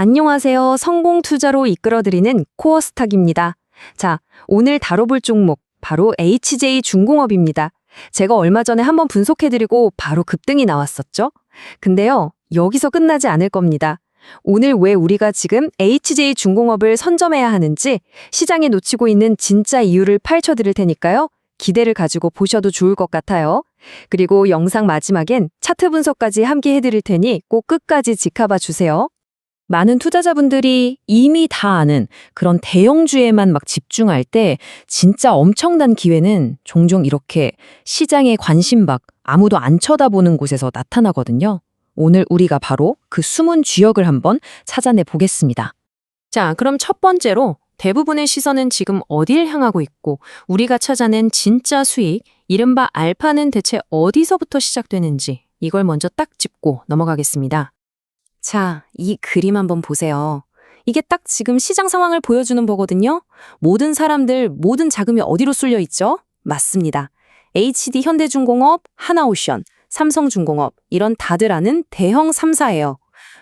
안녕하세요. 성공 투자로 이끌어드리는 코어스탁입니다. 자, 오늘 다뤄볼 종목 바로 HJ중공업입니다. 제가 얼마 전에 한번 분석해드리고 바로 급등이 나왔었죠? 근데요, 여기서 끝나지 않을 겁니다. 오늘 왜 우리가 지금 HJ중공업을 선점해야 하는지 시장에 놓치고 있는 진짜 이유를 파헤쳐드릴 테니까요. 기대를 가지고 보셔도 좋을 것 같아요. 그리고 영상 마지막엔 차트 분석까지 함께 해드릴 테니 꼭 끝까지 지켜봐 주세요. 많은 투자자분들이 이미 다 아는 그런 대형주에만 막 집중할 때 진짜 엄청난 기회는 종종 이렇게 시장의 관심 밖 아무도 안 쳐다보는 곳에서 나타나거든요. 오늘 우리가 바로 그 숨은 쥐역을 한번 찾아내 보겠습니다. 자, 그럼 첫 번째로 대부분의 시선은 지금 어딜 향하고 있고 우리가 찾아낸 진짜 수익, 이른바 알파는 대체 어디서부터 시작되는지 이걸 먼저 딱 짚고 넘어가겠습니다. 자, 이 그림 한번 보세요. 이게 딱 지금 시장 상황을 보여주는 거거든요. 모든 사람들, 모든 자금이 어디로 쏠려 있죠? 맞습니다. HD 현대중공업, 하나오션, 삼성중공업 이런 다들 아는 대형 3사예요.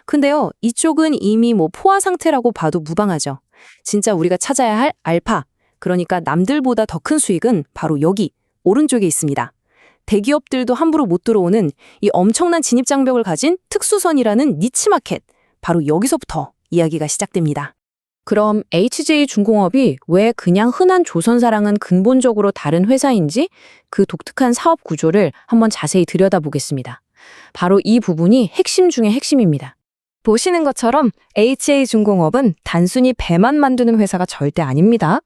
근데요, 이쪽은 이미 포화 상태라고 봐도 무방하죠. 진짜 우리가 찾아야 할 알파, 그러니까 남들보다 더 큰 수익은 바로 여기, 오른쪽에 있습니다. 대기업들도 함부로 못 들어오는 이 엄청난 진입장벽을 가진 특수선이라는 니치마켓, 바로 여기서부터 이야기가 시작됩니다. 그럼 HJ중공업이 왜 그냥 흔한 조선사랑은 근본적으로 다른 회사인지 그 독특한 사업 구조를 한번 자세히 들여다보겠습니다. 바로 이 부분이 핵심 중의 핵심입니다. 보시는 것처럼 HJ중공업은 단순히 배만 만드는 회사가 절대 아닙니다.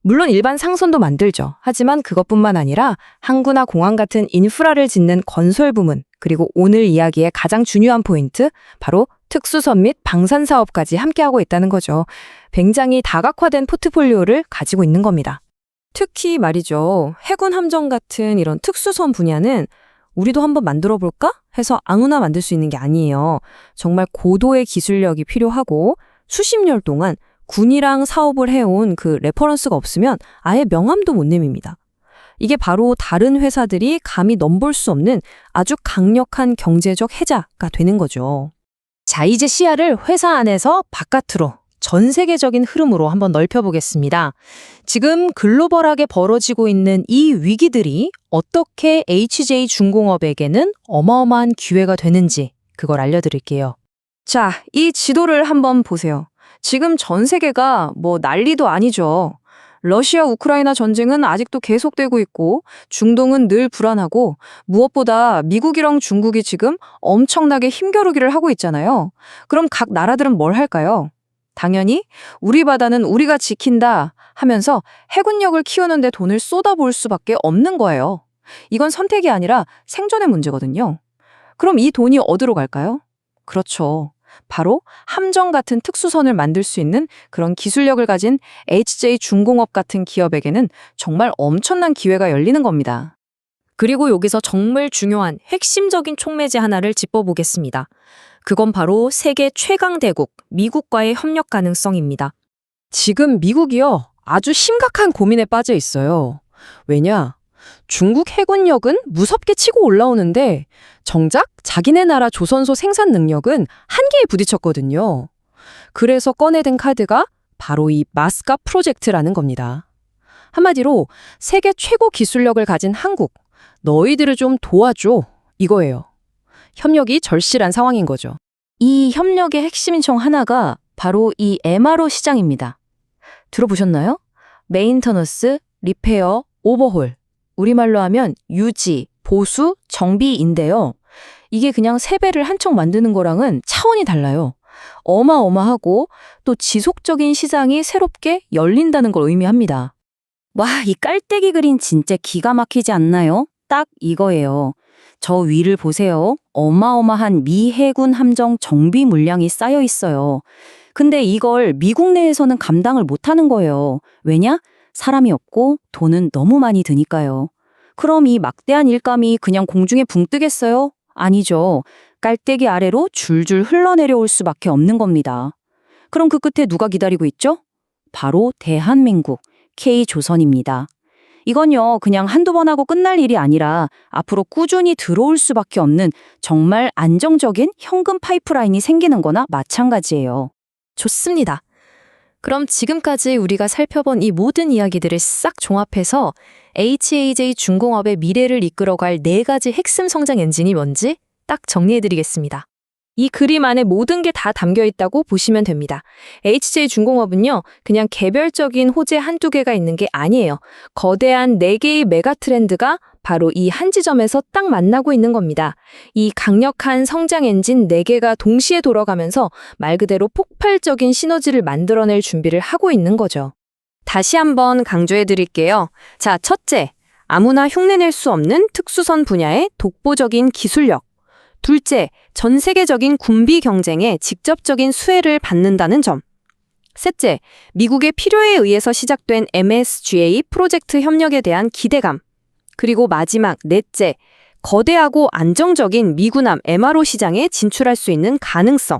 물론 일반 상선도 만들죠. 하지만 그것뿐만 아니라 항구나 공항 같은 인프라를 짓는 건설 부문, 그리고 오늘 이야기의 가장 중요한 포인트, 바로 특수선 및 방산 사업까지 함께하고 있다는 거죠. 굉장히 다각화된 포트폴리오를 가지고 있는 겁니다. 특히 말이죠. 해군 함정 같은 이런 특수선 분야는 우리도 한번 만들어 볼까? 해서 아무나 만들 수 있는 게 아니에요. 정말 고도의 기술력이 필요하고 수십 년 동안 군이랑 사업을 해온 그 레퍼런스가 없으면 아예 명함도 못 내밉니다. 이게 바로 다른 회사들이 감히 넘볼 수 없는 아주 강력한 경제적 해자가 되는 거죠. 자, 이제 시야를 회사 안에서 바깥으로 전 세계적인 흐름으로 한번 넓혀보겠습니다. 지금 글로벌하게 벌어지고 있는 이 위기들이 어떻게 HJ중공업에게는 어마어마한 기회가 되는지 그걸 알려드릴게요. 자, 이 지도를 한번 보세요. 지금 전 세계가 난리도 아니죠. 러시아 우크라이나 전쟁은 아직도 계속되고 있고 중동은 늘 불안하고 무엇보다 미국이랑 중국이 지금 엄청나게 힘겨루기를 하고 있잖아요. 그럼 각 나라들은 뭘 할까요? 당연히 우리 바다는 우리가 지킨다 하면서 해군력을 키우는 데 돈을 쏟아부을 수밖에 없는 거예요. 이건 선택이 아니라 생존의 문제거든요. 그럼 이 돈이 어디로 갈까요? 그렇죠. 바로 함정 같은 특수선을 만들 수 있는 그런 기술력을 가진 HJ중공업 같은 기업에게는 정말 엄청난 기회가 열리는 겁니다. 그리고 여기서 정말 중요한 핵심적인 촉매제 하나를 짚어보겠습니다. 그건 바로 세계 최강 대국 미국과의 협력 가능성입니다. 지금 미국이요, 아주 심각한 고민에 빠져 있어요. 왜냐? 중국 해군력은 무섭게 치고 올라오는데 정작 자기네 나라 조선소 생산 능력은 한계에 부딪혔거든요. 그래서 꺼내든 카드가 바로 이 마스카 프로젝트라는 겁니다. 한마디로 세계 최고 기술력을 가진 한국, 너희들을 좀 도와줘 이거예요. 협력이 절실한 상황인 거죠. 이 협력의 핵심 중 하나가 바로 이 MRO 시장입니다. 들어보셨나요? 메인터너스, 리페어, 오버홀. 우리말로 하면 유지, 보수, 정비인데요. 이게 그냥 세배를 한척 만드는 거랑은 차원이 달라요. 어마어마하고 또 지속적인 시장이 새롭게 열린다는 걸 의미합니다. 와, 이 깔때기 그림 진짜 기가 막히지 않나요? 딱 이거예요. 저 위를 보세요. 어마어마한 미 해군 함정 정비 물량이 쌓여 있어요. 근데 이걸 미국 내에서는 감당을 못하는 거예요. 왜냐? 사람이 없고 돈은 너무 많이 드니까요. 그럼 이 막대한 일감이 그냥 공중에 붕 뜨겠어요? 아니죠. 깔때기 아래로 줄줄 흘러내려올 수밖에 없는 겁니다. 그럼 그 끝에 누가 기다리고 있죠? 바로 대한민국, K조선입니다. 이건요, 그냥 한두 번 하고 끝날 일이 아니라 앞으로 꾸준히 들어올 수밖에 없는 정말 안정적인 현금 파이프라인이 생기는 거나 마찬가지예요. 좋습니다. 그럼 지금까지 우리가 살펴본 이 모든 이야기들을 싹 종합해서 HAJ 중공업의 미래를 이끌어갈 4가지 핵심 성장 엔진이 뭔지 딱 정리해드리겠습니다. 이 그림 안에 모든 게 다 담겨 있다고 보시면 됩니다. HJ 중공업은요, 그냥 개별적인 호재 한두 개가 있는 게 아니에요. 거대한 4개의 메가 트렌드가 바로 이 한 지점에서 딱 만나고 있는 겁니다. 이 강력한 성장 엔진 4개가 동시에 돌아가면서 말 그대로 폭발적인 시너지를 만들어낼 준비를 하고 있는 거죠. 다시 한번 강조해 드릴게요. 자, 첫째, 아무나 흉내낼 수 없는 특수선 분야의 독보적인 기술력. 둘째, 전 세계적인 군비 경쟁에 직접적인 수혜를 받는다는 점. 셋째, 미국의 필요에 의해서 시작된 MSGA 프로젝트 협력에 대한 기대감. 그리고 마지막 넷째, 거대하고 안정적인 미군함 MRO 시장에 진출할 수 있는 가능성.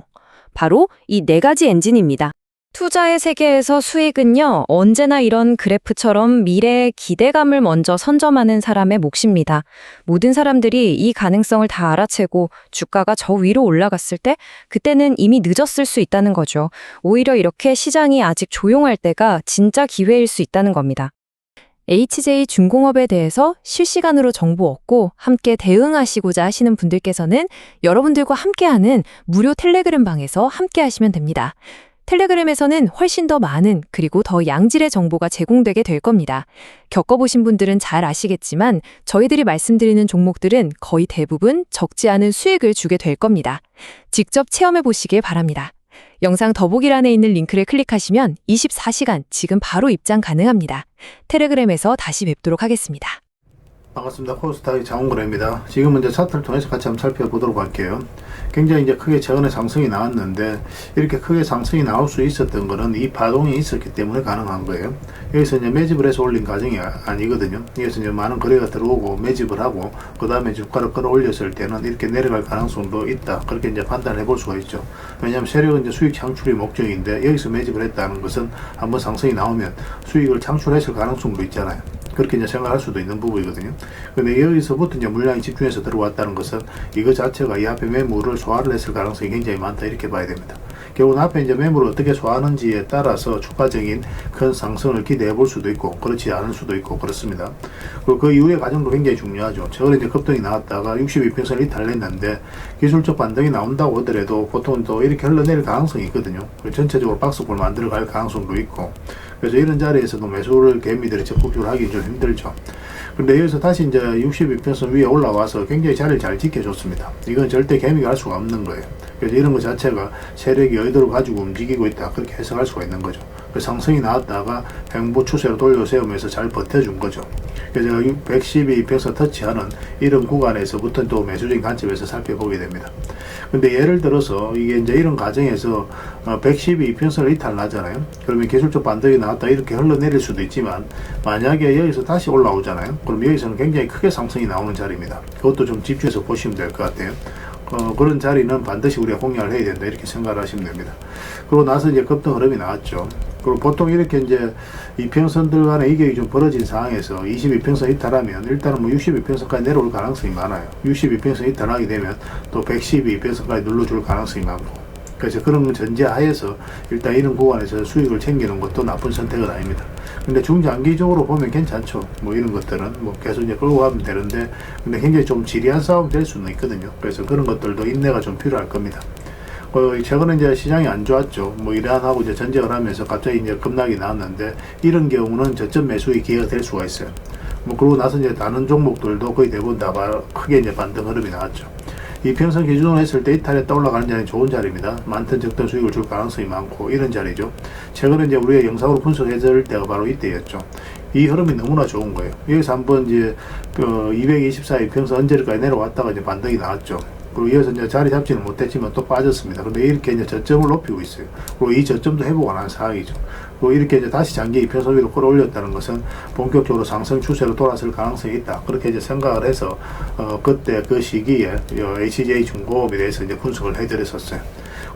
바로 이 4가지 엔진입니다. 투자의 세계에서 수익은요, 언제나 이런 그래프처럼 미래의 기대감을 먼저 선점하는 사람의 몫입니다. 모든 사람들이 이 가능성을 다 알아채고 주가가 저 위로 올라갔을 때 그때는 이미 늦었을 수 있다는 거죠. 오히려 이렇게 시장이 아직 조용할 때가 진짜 기회일 수 있다는 겁니다. HJ 중공업에 대해서 실시간으로 정보 얻고 함께 대응하시고자 하시는 분들께서는 여러분들과 함께하는 무료 텔레그램 방에서 함께 하시면 됩니다. 텔레그램에서는 훨씬 더 많은 그리고 더 양질의 정보가 제공되게 될 겁니다. 겪어보신 분들은 잘 아시겠지만 저희들이 말씀드리는 종목들은 거의 대부분 적지 않은 수익을 주게 될 겁니다. 직접 체험해 보시길 바랍니다. 영상 더보기란에 있는 링크를 클릭하시면 24시간 지금 바로 입장 가능합니다. 텔레그램에서 다시 뵙도록 하겠습니다. 반갑습니다. 코스닥의 장훈근입니다. 지금은 이제 차트를 통해서 같이 한번 살펴보도록 할게요. 굉장히 이제 크게 최근에 상승이 나왔는데 이렇게 크게 상승이 나올 수 있었던 거는 이 파동이 있었기 때문에 가능한 거예요. 여기서 이제 매집을 해서 올린 과정이 아니거든요. 여기서 이제 많은 거래가 들어오고 매집을 하고 그 다음에 주가를 끌어올렸을 때는 이렇게 내려갈 가능성도 있다. 그렇게 이제 판단을 해볼 수가 있죠. 왜냐하면 세력은 이제 수익 창출이 목적인데 여기서 매집을 했다는 것은 한번 상승이 나오면 수익을 창출했을 가능성도 있잖아요. 그렇게 이제 생각할 수도 있는 부분이거든요. 근데 여기서부터 이제 물량이 집중해서 들어왔다는 것은 이거 자체가 이 앞에 매물을 소화를 했을 가능성이 굉장히 많다 이렇게 봐야 됩니다. 결국은 앞에 이제 매물을 어떻게 소화하는지에 따라서 추가적인 큰 상승을 기대해 볼 수도 있고 그렇지 않을 수도 있고 그렇습니다. 그리고 그 이후의 과정도 굉장히 중요하죠. 최근에 이제 급등이 나왔다가 62평선을 이탈했는데 기술적 반등이 나온다고 하더라도 보통 또 이렇게 흘러내릴 가능성이 있거든요. 전체적으로 박스볼 만들어 갈 가능성도 있고 그래서 이런 자리에서도 매수를 개미들이 적극적으로 하기 좀 힘들죠. 근데 여기서 다시 이제 62평선 위에 올라와서 굉장히 자리를 잘 지켜줬습니다. 이건 절대 개미가 할 수가 없는 거예요. 그래서 이런 것 자체가 세력이 의도를 가지고 움직이고 있다. 그렇게 해석할 수가 있는 거죠. 상승이 나왔다가 횡보 추세로 돌려세우면서 잘 버텨준 거죠. 그래서 112평선 터치하는 이런 구간에서부터 또 매수적인 관점에서 살펴보게 됩니다. 근데 예를 들어서 이게 이제 이런 과정에서 112평선을 이탈나잖아요. 그러면 기술적 반등이 나왔다 이렇게 흘러내릴 수도 있지만 만약에 여기서 다시 올라오잖아요. 그럼 여기서는 굉장히 크게 상승이 나오는 자리입니다. 그것도 좀 집중해서 보시면 될 것 같아요. 그런 자리는 반드시 우리가 공략을 해야 된다 이렇게 생각을 하시면 됩니다. 그러고 나서 이제 급등 흐름이 나왔죠. 그리고 보통 이렇게 이제 이평선들 간의 이격이 좀 벌어진 상황에서 22평선 이탈하면 일단은 뭐 62평선까지 내려올 가능성이 많아요. 62평선 이탈하게 되면 또 112평선까지 눌러줄 가능성이 많고. 그래서 그런 전제하에서 일단 이런 구간에서 수익을 챙기는 것도 나쁜 선택은 아닙니다. 근데 중장기적으로 보면 괜찮죠. 뭐 이런 것들은 뭐 계속 이제 끌고 가면 되는데 근데 굉장히 좀 지리한 싸움이 될 수는 있거든요. 그래서 그런 것들도 인내가 좀 필요할 겁니다. 최근에 이제 시장이 안 좋았죠. 뭐 이란하고 이제 전쟁을 하면서 갑자기 이제 급락이 나왔는데 이런 경우는 저점 매수의 기회가 될 수가 있어요. 뭐 그러고 나서 이제 다른 종목들도 거의 대부분 다 크게 이제 반등 흐름이 나왔죠. 이평선 기준으로 했을 때 이탈했다 올라가는 자리는 좋은 자리입니다. 많든 적든 수익을 줄 가능성이 많고 이런 자리죠. 최근에 이제 우리가 영상으로 분석해 줄 때가 바로 이때였죠. 이 흐름이 너무나 좋은 거예요. 여기서 한번 이제 224 이평선 언저리까지 내려왔다가 이제 반등이 나왔죠. 그리고 이어서 이제 자리 잡지는 못했지만 또 빠졌습니다. 근데 이렇게 이제 저점을 높이고 있어요. 그리고 이 저점도 회복 안 한 상황이죠. 그리고 이렇게 이제 다시 장기 이평선 위로 끌어올렸다는 것은 본격적으로 상승 추세로 돌아설 가능성이 있다. 그렇게 이제 생각을 해서 그때 그 시기에 HJ 중공업에 대해서 이제 분석을 해드렸었어요.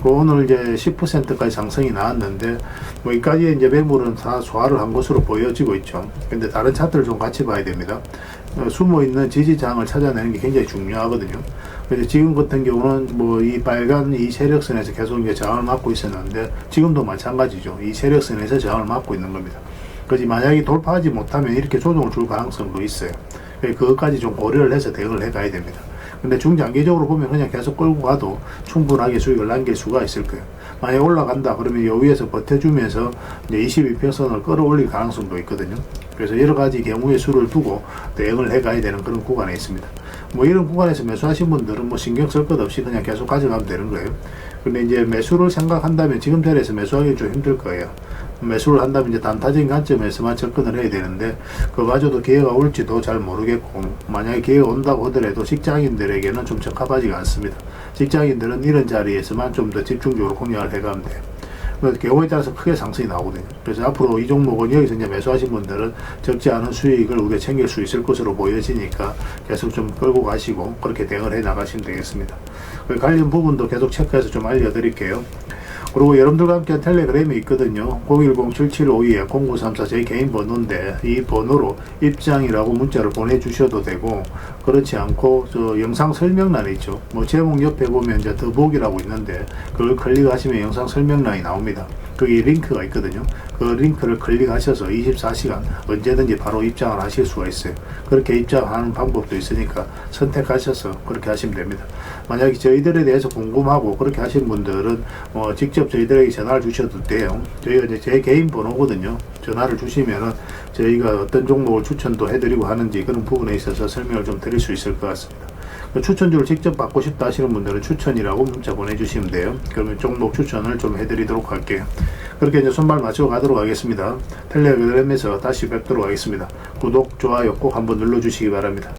그리고 오늘 이제 10%까지 상승이 나왔는데 뭐 이까지 이제 매물은 다 소화를 한 것으로 보여지고 있죠. 근데 다른 차트를 좀 같이 봐야 됩니다. 숨어 있는 지지장을 찾아내는 게 굉장히 중요하거든요. 그래서 지금 같은 경우는 뭐 이 빨간 이 세력선에서 계속 이제 저항을 받고 있었는데 지금도 마찬가지죠. 이 세력선에서 저항을 받고 있는 겁니다. 그래서 만약에 돌파하지 못하면 이렇게 조정을 줄 가능성도 있어요. 그것까지 좀 고려를 해서 대응을 해 가야 됩니다. 근데 중장기적으로 보면 그냥 계속 끌고 가도 충분하게 수익을 남길 수가 있을 거예요. 만약에 올라간다 그러면 요 위에서 버텨주면서 이제 22평선을 끌어올릴 가능성도 있거든요. 그래서 여러 가지 경우의 수를 두고 대응을 해 가야 되는 그런 구간에 있습니다. 뭐 이런 구간에서 매수하신 분들은 뭐 신경 쓸 것 없이 그냥 계속 가져가면 되는 거예요. 근데 이제 매수를 생각한다면 지금 자리에서 매수하기 좀 힘들 거예요. 매수를 한다면 이제 단타적인 관점에서만 접근을 해야 되는데 그마저도 기회가 올지도 잘 모르겠고, 만약에 기회가 온다고 하더라도 직장인들에게는 좀 적합하지가 않습니다. 직장인들은 이런 자리에서만 좀 더 집중적으로 공략을 해가면 돼요. 경우에 따라서 크게 상승이 나오거든요. 그래서 앞으로 이 종목은 여기서 이제 매수하신 분들은 적지 않은 수익을 우리가 챙길 수 있을 것으로 보여지니까 계속 좀 끌고 가시고 그렇게 대응을 해 나가시면 되겠습니다. 관련 부분도 계속 체크해서 좀 알려드릴게요. 그리고 여러분들과 함께 텔레그램이 있거든요. 010-7752-0934 제 개인 번호인데 이 번호로 입장이라고 문자를 보내주셔도 되고, 그렇지 않고 저 영상 설명란에 있죠. 뭐 제목 옆에 보면 이제 더보기라고 있는데 그걸 클릭하시면 영상 설명란이 나옵니다. 거기 링크가 있거든요. 그 링크를 클릭하셔서 24시간 언제든지 바로 입장을 하실 수가 있어요. 그렇게 입장하는 방법도 있으니까 선택하셔서 그렇게 하시면 됩니다. 만약에 저희들에 대해서 궁금하고 그렇게 하신 분들은 직접 저희들에게 전화를 주셔도 돼요. 저희가 이제 제 개인 번호거든요. 전화를 주시면은 저희가 어떤 종목을 추천도 해드리고 하는지 그런 부분에 있어서 설명을 좀 드릴 수 있을 것 같습니다. 추천주를 직접 받고 싶다 하시는 분들은 추천이라고 문자 보내주시면 돼요. 그러면 종목 추천을 좀 해드리도록 할게요. 그렇게 이제 손발 맞추고 가도록 하겠습니다. 텔레그램에서 다시 뵙도록 하겠습니다. 구독, 좋아요 꼭 한번 눌러주시기 바랍니다.